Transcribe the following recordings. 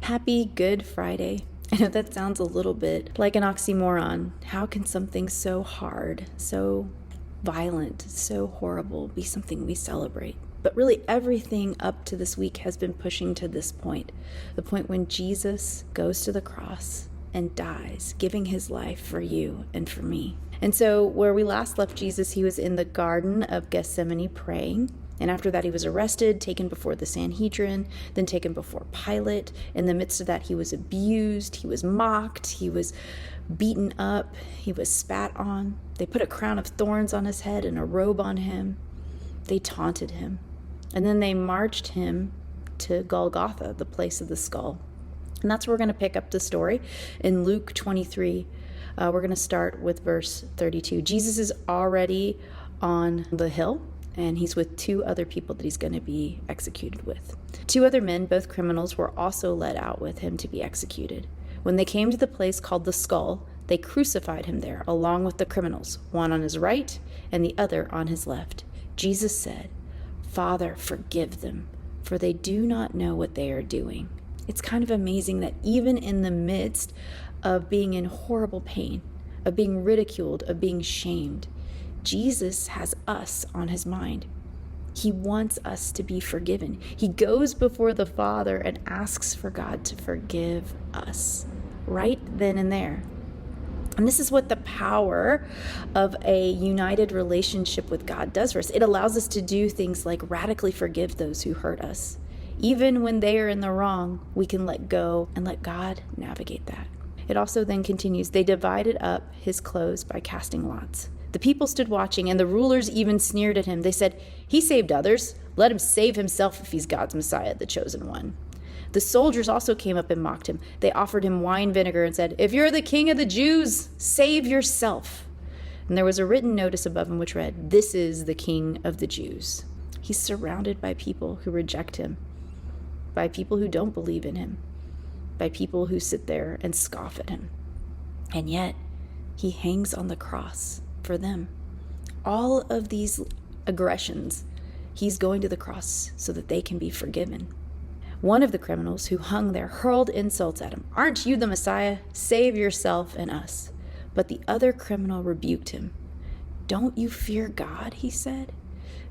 Happy Good Friday. I know that sounds a little bit like an oxymoron. How can something so hard, so violent, so horrible be something we celebrate? But really everything up to this week has been pushing to this point, the point when Jesus goes to the cross and dies, giving his life for you and for me. And so where we last left Jesus, he was in the Garden of Gethsemane praying. And after that, he was arrested, taken before the Sanhedrin, then taken before Pilate. In the midst of that, he was abused, he was mocked, he was beaten up, he was spat on. They put a crown of thorns on his head and a robe on him. They taunted him. And then they marched him to Golgotha, the place of the skull. And that's where we're going to pick up the story in Luke 23. We're going to start with verse 32. Jesus is already on the hill, and he's with two other people that he's going to be executed with. Two other men, both criminals, were also led out with him to be executed. When they came to the place called the Skull, they crucified him there, along with the criminals, one on his right and the other on his left. Jesus said, "Father, forgive them, for they do not know what they are doing." It's kind of amazing that even in the midst of being in horrible pain, of being ridiculed, of being shamed, Jesus has us on his mind. He wants us to be forgiven. He goes before the Father and asks for God to forgive us right then and there. And this is what the power of a united relationship with God does for us. It allows us to do things like radically forgive those who hurt us. Even when they are in the wrong, we can let go and let God navigate that. It also then continues, they divided up his clothes by casting lots. The people stood watching, and the rulers even sneered at him. They said, "He saved others. Let him save himself if he's God's Messiah, the chosen one." The soldiers also came up and mocked him. They offered him wine vinegar and said, "If you're the king of the Jews, save yourself." And there was a written notice above him which read, "This is the king of the Jews." He's surrounded by people who reject him, by people who don't believe in him, by people who sit there and scoff at him. And yet, he hangs on the cross for them. All of these aggressions, he's going to the cross so that they can be forgiven. One of the criminals who hung there hurled insults at him. "Aren't you the Messiah? Save yourself and us." But the other criminal rebuked him. "Don't you fear God?" he said.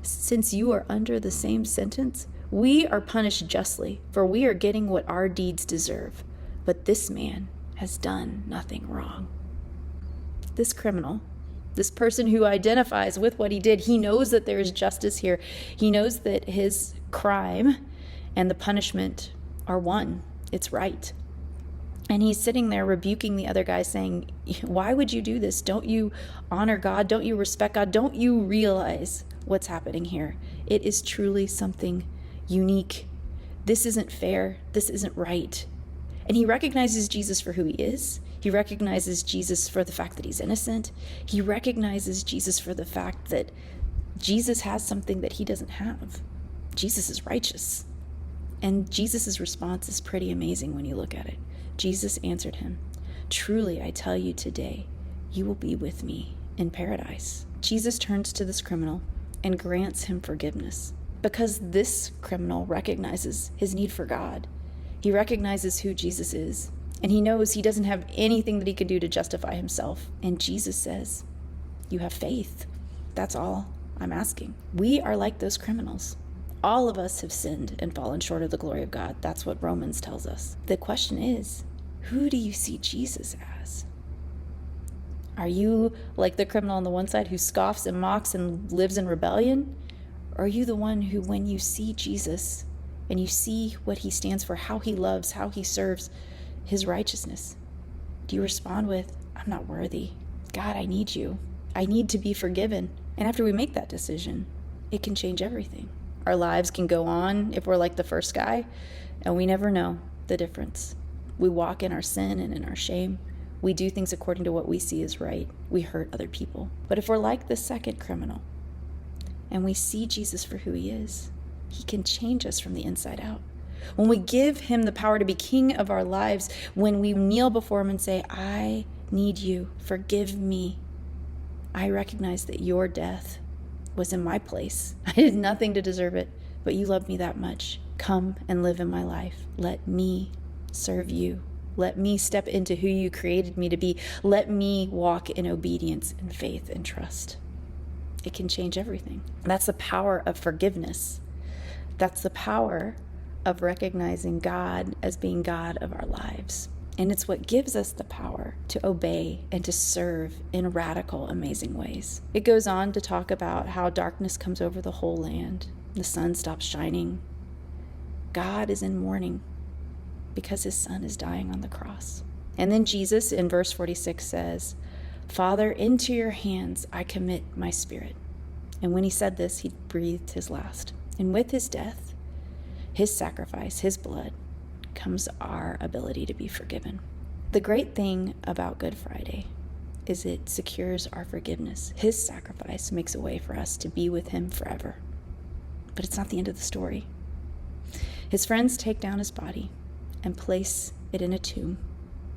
"Since you are under the same sentence, we are punished justly, for we are getting what our deeds deserve. But this man has done nothing wrong." This criminal, this person who identifies with what he did, he knows that there is justice here. He knows that his crime and the punishment are one. It's right. And he's sitting there rebuking the other guy, saying, "Why would you do this? Don't you honor God? Don't you respect God? Don't you realize what's happening here? It is truly something unique. This isn't fair. This isn't right." And he recognizes Jesus for who he is. He recognizes Jesus for the fact that he's innocent. He recognizes Jesus for the fact that Jesus has something that he doesn't have. Jesus is righteous. And Jesus' response is pretty amazing when you look at it. Jesus answered him, "Truly, I tell you today, you will be with me in paradise." Jesus turns to this criminal and grants him forgiveness because this criminal recognizes his need for God. He recognizes who Jesus is, and he knows he doesn't have anything that he can do to justify himself. And Jesus says, "You have faith. That's all I'm asking." We are like those criminals. All of us have sinned and fallen short of the glory of God. That's what Romans tells us. The question is, who do you see Jesus as? Are you like the criminal on the one side who scoffs and mocks and lives in rebellion? Or are you the one who, when you see Jesus and you see what he stands for, how he loves, how he serves, his righteousness, do you respond with, "I'm not worthy. God, I need you. I need to be forgiven." And after we make that decision, it can change everything. Our lives can go on if we're like the first guy, and we never know the difference. We walk in our sin and in our shame. We do things according to what we see as right. We hurt other people. But if we're like the second criminal, and we see Jesus for who he is, he can change us from the inside out. When we give him the power to be king of our lives, when we kneel before him and say, "I need you, forgive me. I recognize that your death was in my place. I did nothing to deserve it, but you loved me that much. Come and live in my life. Let me serve you. Let me step into who you created me to be. Let me walk in obedience and faith and trust. It can change everything. That's the power of forgiveness. That's the power of recognizing God as being God of our lives. And it's what gives us the power to obey and to serve in radical, amazing ways. It goes on to talk about how darkness comes over the whole land. The sun stops shining. God is in mourning because his son is dying on the cross. And then Jesus in verse 46 says, Father, into your hands I commit my spirit. And when he said this, he breathed his last. And with his death, his sacrifice, his blood, comes our ability to be forgiven. The great thing about Good Friday is it secures our forgiveness. His sacrifice makes a way for us to be with him forever. But it's not the end of the story. His friends take down his body and place it in a tomb,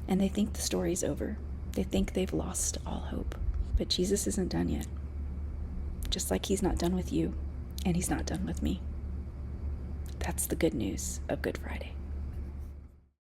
and they think the story's over. They think they've lost all hope. But Jesus isn't done yet. Just like he's not done with you, and he's not done with me. That's the good news of Good Friday.